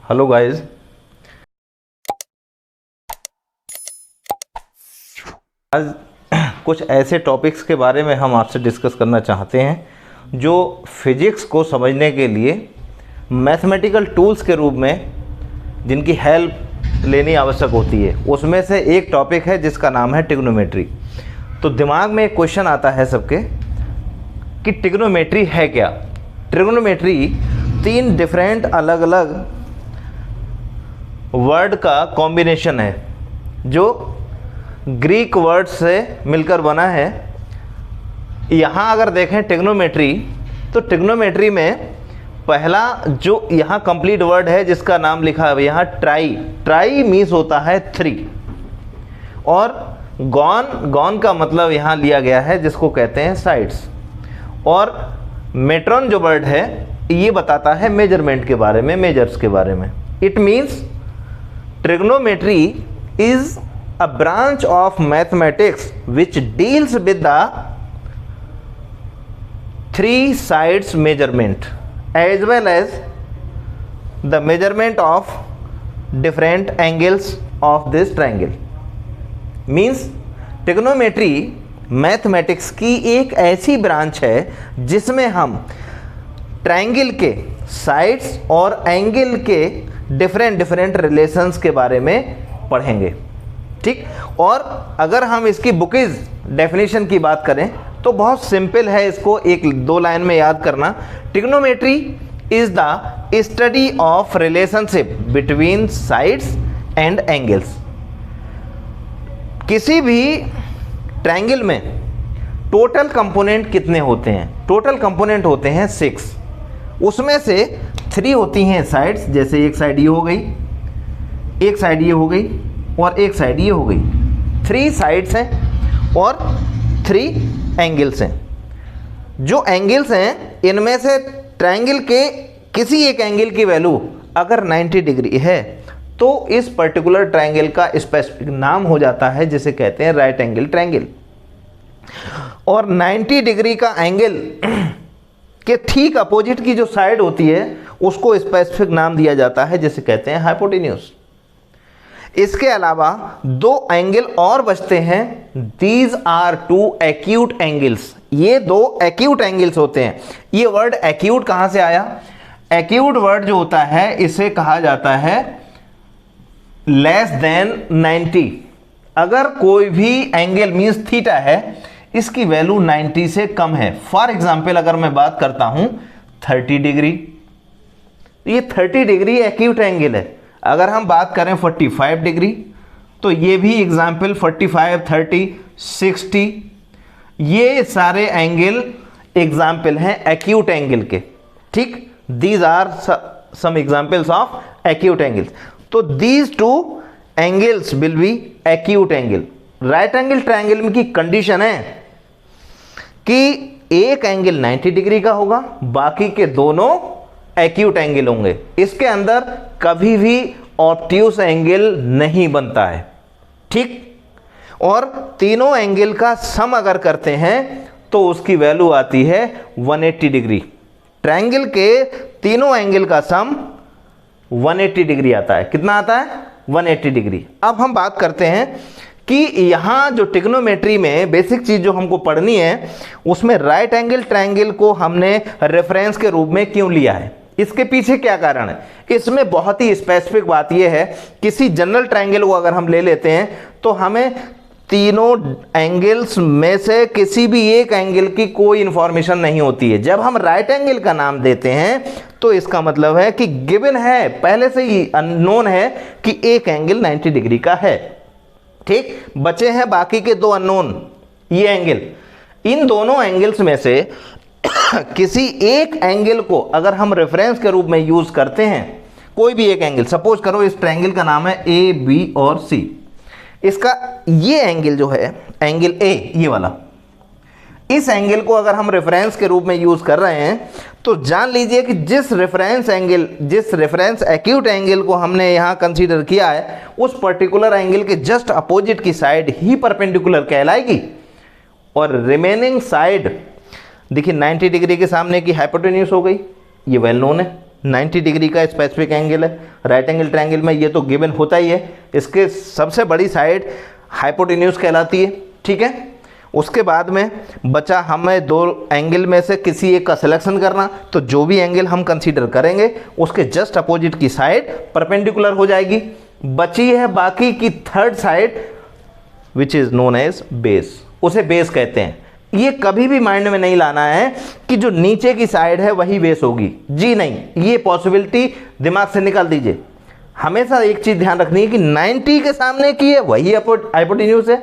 Hello guys, आज कुछ ऐसे टॉपिक्स के बारे में हम आपसे डिस्कस करना चाहते हैं जो फिजिक्स को समझने के लिए मैथमेटिकल टूल्स के रूप में जिनकी हेल्प लेनी आवश्यक होती है। उसमें से एक टॉपिक है जिसका नाम है ट्रिग्नोमेट्री। तो दिमाग में एक क्वेश्चन आता है सबके कि ट्रिग्नोमेट्री है क्या। ट्रिग्नोमेट्री 3 डिफरेंट अलग अलग वर्ड का कॉम्बिनेशन है जो ग्रीक वर्ड से मिलकर बना है। यहाँ अगर देखें ट्रिग्नोमेट्री, तो ट्रिग्नोमेट्री में पहला जो यहाँ कंप्लीट वर्ड है जिसका नाम लिखा है यहाँ ट्राई मीन्स होता है 3, और गॉन का मतलब यहाँ लिया गया है जिसको कहते हैं साइड्स, और मेट्रॉन जो वर्ड है ये बताता है मेजरमेंट के बारे में, मेजर्स के बारे में। It means trigonometry is a branch of mathematics which deals with the 3 sides measurement as well as the measurement of different angles of this triangle. Means trigonometry mathematics की एक ऐसी ब्रांच है जिसमें हम ट्रायंगल के साइड्स और angle के different relations के बारे में पढ़ेंगे, ठीक। और अगर हम इसकी बुकीज डेफिनेशन की बात करें तो बहुत सिंपल है, इसको 1-2 लाइन में याद करना। Trigonometry is the study of relationship between sides and angles. किसी भी ट्रायंगल में टोटल कंपोनेंट कितने होते हैं? टोटल कंपोनेंट होते हैं 6, उसमें से 3 होती हैं साइड्स, जैसे एक साइड ये हो गई, एक साइड ये हो गई और एक साइड ये हो गई। 3 साइड्स हैं और 3 एंगल्स हैं। जो एंगल्स हैं इनमें से ट्रायंगल के किसी एक एंगल की वैल्यू अगर 90 डिग्री है तो इस पर्टिकुलर ट्रायंगल का स्पेसिफिक नाम हो जाता है जिसे कहते हैं राइट एंगल ट्रायंगल। और 90 डिग्री का एंगल के ठीक अपोजिट की जो साइड होती है उसको स्पेसिफिक नाम दिया जाता है जिसे कहते हैं हाइपोटेन्यूज। इसके अलावा 2 एंगल और बचते हैं, दीज आर 2 एक्यूट एंगल्स। ये 2 एक्यूट एंगल्स होते हैं। ये वर्ड एक्यूट कहां से आया? एक्यूट वर्ड जो होता है इसे कहा जाता है लेस देन 90। अगर कोई भी एंगल मींस थीटा है, इसकी वैल्यू 90 से कम है। फॉर एग्जाम्पल अगर मैं बात करता हूं 30 डिग्री, ये 30 डिग्री एक्यूट एंगल है। अगर हम बात करें 45 डिग्री तो ये भी एग्जाम्पल 45, 30, 60, ये सारे एंगल एग्जाम्पल हैं एक्यूट एंगल के, ठीक। These are some examples of acute angles. तो दीज 2 angles will be acute angle. Right angle triangle में की कंडीशन है कि एक एंगल 90 डिग्री का होगा, बाकी के दोनों एक्यूट एंगल होंगे। इसके अंदर कभी भी ऑब्ट्यूस एंगल नहीं बनता है, ठीक। और तीनों एंगल का सम अगर करते हैं तो उसकी वैल्यू आती है 180 डिग्री। ट्रायंगल के तीनों एंगल का सम 180 डिग्री आता है। कितना आता है? 180 डिग्री। अब हम बात करते हैं कि यहाँ जो ट्रिग्नोमेट्री में बेसिक चीज जो हमको पढ़नी है उसमें राइट एंगल ट्रायंगल को हमने रेफरेंस के रूप में क्यों लिया है, इसके पीछे क्या कारण है। इसमें बहुत ही स्पेसिफिक बात यह है, किसी जनरल ट्रायंगल को अगर हम ले लेते हैं तो हमें तीनों एंगल्स में से किसी भी एक एंगल की कोई इंफॉर्मेशन नहीं होती है। जब हम राइट एंगल का नाम देते हैं तो इसका मतलब है कि गिवन है, पहले से ही अननोन है कि एक एंगल 90 डिग्री का है, ठीक। बचे हैं बाकी के 2 अननोन ये एंगल। इन दोनों एंगल्स में से किसी एक एंगल को अगर हम रेफरेंस के रूप में यूज करते हैं, कोई भी एक एंगल, सपोज करो इस ट्रायंगल का नाम है ए, बी और सी। इसका ये एंगल जो है एंगल ए, ये वाला, इस एंगल को अगर हम रेफरेंस के रूप में यूज कर रहे हैं तो जान लीजिए कि जिस रेफरेंस एक्यूट एंगल को हमने यहां कंसीडर किया है उस पर्टिकुलर एंगल के जस्ट अपोजिट की साइड ही परपेंडिकुलर कहलाएगी, और रिमेनिंग साइड देखिए 90 डिग्री के सामने की हाइपोटेन्यूज हो गई, ये वेल नोन है, 90 डिग्री का स्पेसिफिक एंगल है। राइट एंगल ट्रायंगल में ये तो गिवन होता ही है। इसके सबसे बड़ी साइड हाइपोटेन्यूज कहलाती है, ठीक है। उसके बाद में बचा हमें दो एंगल में से किसी एक का सिलेक्शन करना, तो जो भी एंगल हम कंसीडर करेंगे उसके जस्ट अपोजिट की साइड परपेंडिकुलर हो जाएगी। बची है बाकी की third side which is known as base, उसे बेस कहते हैं। ये कभी भी माइंड में नहीं लाना है कि जो नीचे की साइड है वही बेस होगी, जी नहीं, ये पॉसिबिलिटी दिमाग से निकाल दीजिए। हमेशा एक चीज ध्यान रखनी है कि 90 के सामने की है वही हाइपोटेन्यूज है,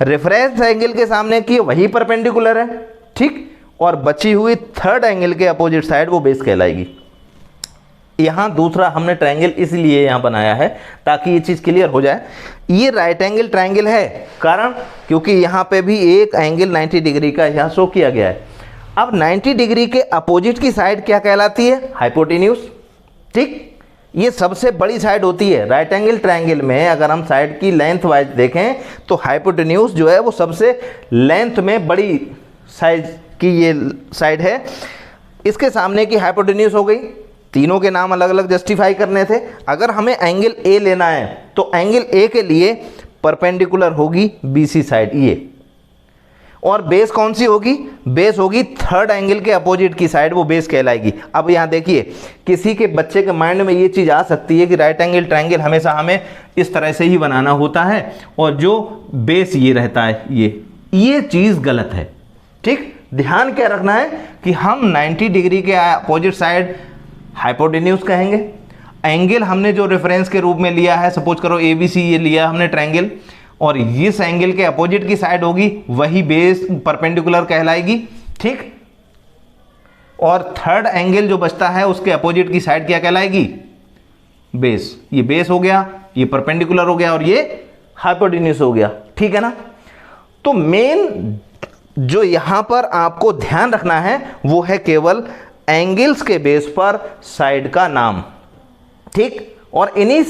रेफरेंस एंगल के सामने की वही परपेंडिकुलर है, ठीक, और बची हुई थर्ड एंगल के अपोजिट साइड वो बेस कहलाएगी। यहां दूसरा हमने ट्रायंगल इसलिए यहां बनाया है ताकि ये चीज क्लियर हो जाए। ये राइट एंगल ट्रायंगल है, कारण क्योंकि यहां पे भी एक एंगल 90 डिग्री का यहां शो किया गया है। अब 90 डिग्री के अपोजिट की साइड क्या कहलाती है? हाइपोटेन्यूज, ठीक। ये सबसे बड़ी साइड होती है राइट एंगल ट्रायंगल में। अगर हम साइड की लेंथ वाइज देखें तो हाइपोटेन्यूज जो है वो सबसे लेंथ में बड़ी साइज की ये साइड है। इसके सामने की हाइपोटेन्यूज हो गई। तीनों के नाम अलग अलग जस्टिफाई करने थे। अगर हमें एंगल ए लेना है तो एंगल ए के लिए परपेंडिकुलर होगी बीसी साइड ये, और बेस कौन सी होगी? बेस होगी थर्ड एंगल के अपोजिट की साइड, वो बेस कहलाएगी। अब यहाँ देखिए, किसी के बच्चे के माइंड में ये चीज़ आ सकती है कि राइट एंगल ट्रायंगल हमेशा हमें इस तरह से ही बनाना होता है और जो बेस ये रहता है, ये चीज़ गलत है, ठीक। ध्यान क्या रखना है कि हम 90 डिग्री के अपोजिट साइड हाइपोटेन्यूज कहेंगे। एंगल हमने जो रेफरेंस के रूप में लिया है, सपोज करो ABC ये लिया हमने ट्रायंगल, और इस एंगल के अपोजिट की साइड होगी वही बेस परपेंडिकुलर कहलाएगी, ठीक। और थर्ड एंगल जो बचता है उसके अपोजिट की साइड क्या कहलाएगी? बेस। ये बेस हो गया, ये परपेंडिकुलर हो गया और ये हाइपोटेन्यूज हो गया, ठीक है ना। तो मेन जो यहां पर आपको ध्यान रखना है वो है केवल एंगल्स के बेस पर साइड का नाम, ठीक। और इन्हीं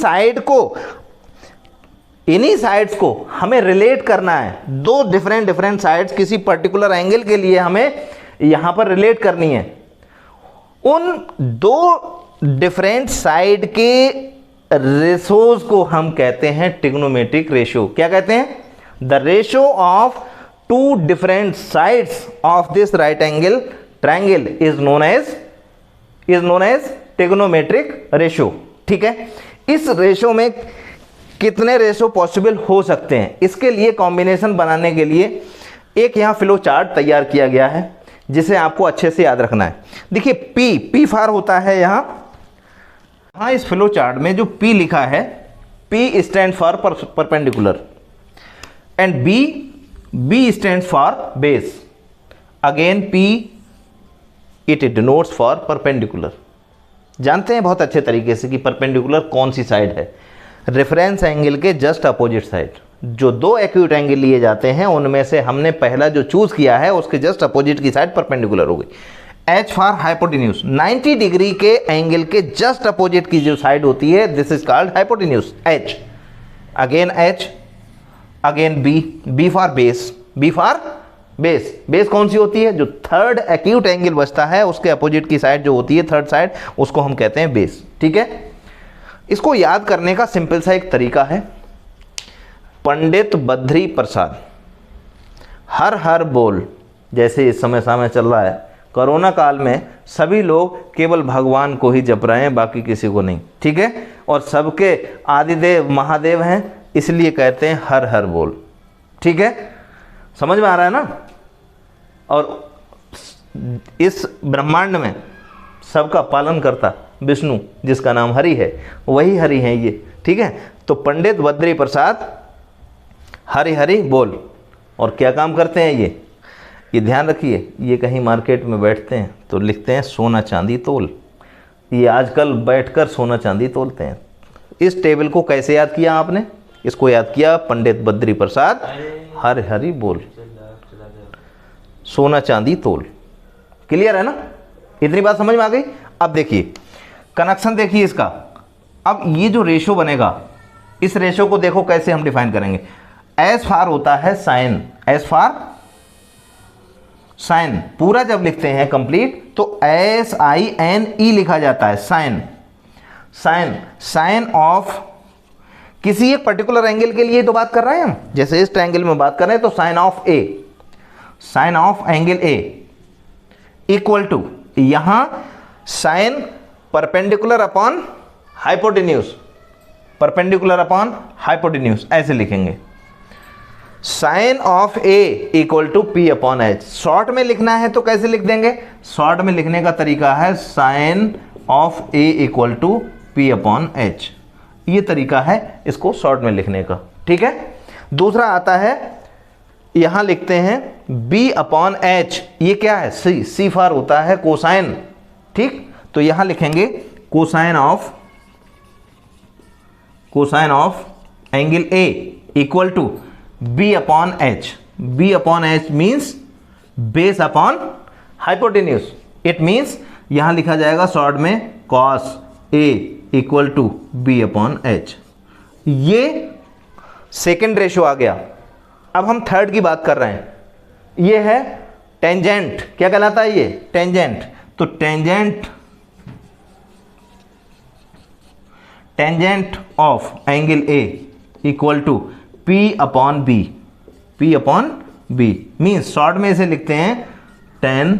साइड्स को हमें रिलेट करना है। दो डिफरेंट साइड्स किसी पर्टिकुलर एंगल के लिए हमें यहां पर रिलेट करनी है। उन दो डिफरेंट साइड के रेशोज को हम कहते हैं ट्रिग्नोमेट्रिक रेशियो। क्या कहते हैं? The ratio of two different sides of this right angle triangle is known as trigonometric ratio, ठीक है। इस रेशियो में कितने रेशियो पॉसिबल हो सकते हैं, इसके लिए कॉम्बिनेशन बनाने के लिए एक यहाँ फ्लो चार्ट तैयार किया गया है जिसे आपको अच्छे से याद रखना है। देखिए पी फार होता है यहाँ इस फ्लो चार्ट में जो P लिखा है, P stand for perpendicular and B stand for base. Again P it denotes for perpendicular. जानते हैं बहुत अच्छे तरीके से कि परपेंडिकुलर कौन सी साइड है? रेफरेंस एंगल के जस्ट अपोजिट साइड। जो दो एक्यूट एंगल लिए जाते हैं उनमें से हमने पहला जो चूज किया है उसके जस्ट अपोजिट की साइड परपेंडिकुलर हो गई। H फॉर हाइपोटेन्यूज, 90 डिग्री के एंगल के जस्ट अपोजिट की जो साइड होती है this is called hypotenuse, H। Again H, again B for base, B for base कौन सी होती है? जो थर्ड एक्यूट एंगल बचता है उसके अपोजिट की साइड जो होती है थर्ड साइड, उसको हम कहते हैं बेस, ठीक है। इसको याद करने का सिंपल सा एक तरीका है। पंडित बद्री प्रसाद हर हर बोल, जैसे इस समय चल रहा है कोरोना काल में, सभी लोग केवल भगवान को ही जप रहे हैं, बाकी किसी को नहीं, ठीक है। और सबके आदिदेव महादेव हैं, इसलिए कहते हैं हर हर बोल, ठीक है। समझ में आ रहा है ना। और इस ब्रह्मांड में सबका पालन करता विष्णु, जिसका नाम हरि है, वही हरि हैं ये, ठीक है। तो पंडित बद्री प्रसाद हरि हरि बोल, और क्या काम करते हैं ये ध्यान रखिए। ये कहीं मार्केट में बैठते हैं तो लिखते हैं सोना चांदी तोल। ये आजकल बैठकर सोना चांदी तोलते हैं। इस टेबल को कैसे याद किया आपने? इसको याद किया पंडित बद्री प्रसाद हरि हरि बोल, सोना चांदी तोल। क्लियर है ना? इतनी बात समझ में आ गई। अब देखिए कनेक्शन, देखिए इसका। अब ये जो रेशो बनेगा, इस रेशो को देखो कैसे हम डिफाइन करेंगे। एस फार होता है साइन, एस फार साइन पूरा जब लिखते हैं कंप्लीट तो SINE लिखा जाता है, साइन। साइन साइन ऑफ किसी एक पर्टिकुलर एंगल के लिए तो बात कर रहे हैं हम, जैसे इस ट्रायंगल में बात कर रहे हैं तो sine of A, sine of angle A equal to, यहां sine perpendicular upon hypotenuse, perpendicular upon hypotenuse ऐसे लिखेंगे। Sine of A equal to P upon H। Short में लिखना है तो कैसे लिख देंगे? शॉर्ट में लिखने का तरीका है sine of A equal to P upon H, ये तरीका है इसको शॉर्ट में लिखने का, ठीक है। दूसरा आता है, यहां लिखते हैं B अपॉन H, ये क्या है? C फॉर होता है कोसाइन, ठीक। तो यहां लिखेंगे cosine of angle A equal to B upon H। B upon H means base upon hypotenuse. It means यहां लिखा जाएगा शॉर्ट में cos A equal to B upon H। ये सेकेंड रेशियो आ गया। अब हम थर्ड की बात कर रहे हैं, ये है टेंजेंट। क्या कहलाता है ये? टेंजेंट। तो tangent of angle A equal to P upon B। P upon B means short में इसे लिखते हैं tan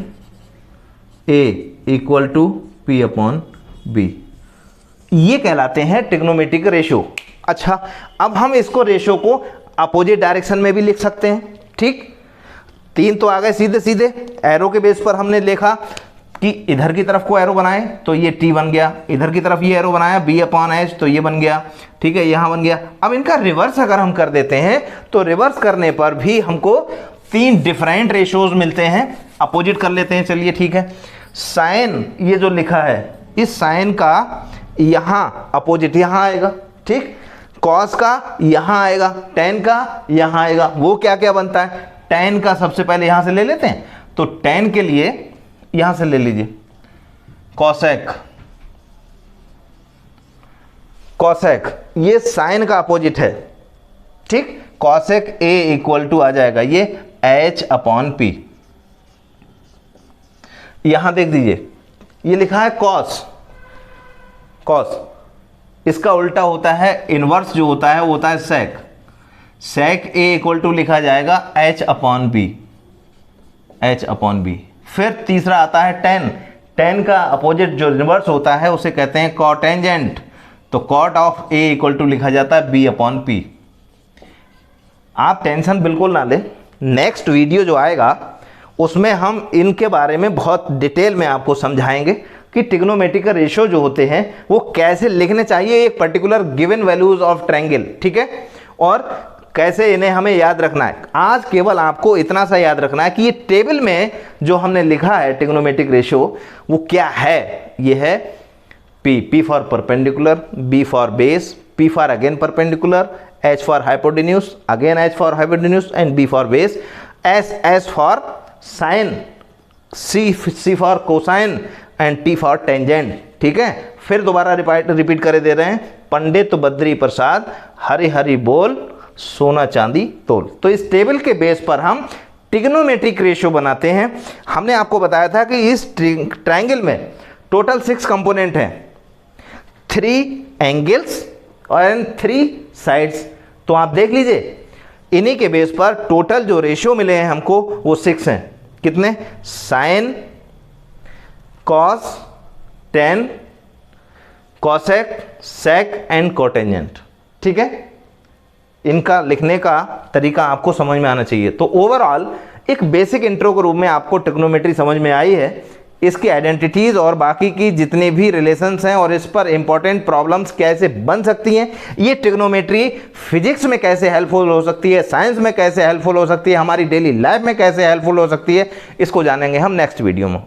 A equal to P upon B। ये कहलाते हैं ट्रिग्नोमेट्रिक रेशियो। अच्छा, अब हम इसको रेशियो को अपोजिट डायरेक्शन में भी लिख सकते हैं, ठीक। 3 तो आ गए सीधे सीधे। एरो के बेस पर हमने देखा कि इधर की तरफ को एरो बनाए तो ये T बन गया, इधर की तरफ ये एरो बनाया B अपॉन H तो ये बन गया, ठीक है, यहाँ बन गया। अब इनका रिवर्स अगर हम कर देते हैं तो रिवर्स करने पर भी हमको 3 डिफरेंट रेशियोज मिलते हैं। अपोजिट कर लेते हैं, चलिए ठीक है। साइन ये जो लिखा है, इस साइन का यहाँ अपोजिट यहाँ आएगा, ठीक। कॉस का यहाँ आएगा, टेन का यहाँ आएगा। वो क्या क्या बनता है? टेन का सबसे पहले यहाँ से ले लेते हैं, तो टेन के लिए यहां से ले लीजिए कॉसेक। कॉसेक ये साइन का अपोजिट है, ठीक। कॉसेक A इक्वल टू आ जाएगा ये H अपॉन P। यहां देख दीजिए ये लिखा है कॉस। कॉस इसका उल्टा होता है, इनवर्स जो होता है वो होता है sec. Sec A equal to लिखा जाएगा H upon B, H upon B। फिर तीसरा आता है टेन। टेन का अपोजिट जो रिवर्स होता है उसे कहते हैं कॉटेंजेंट। तो cot of A equal to लिखा जाता है B अपॉन P। आप टेंशन बिल्कुल ना लें, नेक्स्ट वीडियो जो आएगा उसमें हम इनके बारे में बहुत डिटेल में आपको समझाएंगे कि ट्रिग्नोमेट्रिक रेशियो जो होते हैं वो कैसे लिखने चाहिए एक particular given values of triangle, ठीक है, और कैसे इन्हें हमें याद रखना है। आज केवल आपको इतना सा याद रखना है कि ये टेबल में जो हमने लिखा है ट्रिग्नोमेट्रिक रेशियो वो क्या है। ये है P for perpendicular, B for base, P for again perpendicular, H for hypotenuse, again H for hypotenuse and B for base, S for sine, C for cosine and T for tangent, ठीक है। फिर दोबारा repeat करे दे रहे हैं, पंडित बद्री प्रसाद हरि हरि बोल सोना चांदी तोल। तो इस टेबल के बेस पर हम ट्रिग्नोमेट्रिक रेशियो बनाते हैं। हमने आपको बताया था कि इस ट्रायंगल में टोटल 6 कंपोनेंट हैं, 3 एंगल्स और 3 साइड्स। तो आप देख लीजिए इन्हीं के बेस पर टोटल जो रेशियो मिले हैं हमको वो 6 हैं। कितने? Sine, cos, tan, cosec, sec and cotangent, ठीक है। इनका लिखने का तरीका आपको समझ में आना चाहिए। तो ओवरऑल एक बेसिक इंट्रो के रूप में आपको ट्रिग्नोमेट्री समझ में आई है, इसकी आइडेंटिटीज और बाकी की जितने भी रिलेशंस हैं और इस पर इंपॉर्टेंट प्रॉब्लम्स कैसे बन सकती हैं, ये ट्रिग्नोमेट्री फिजिक्स में कैसे हेल्पफुल हो सकती है, साइंस में कैसे हेल्पफुल हो सकती है, हमारी डेली लाइफ में कैसे हेल्पफुल हो सकती है, इसको जानेंगे हम नेक्स्ट वीडियो में।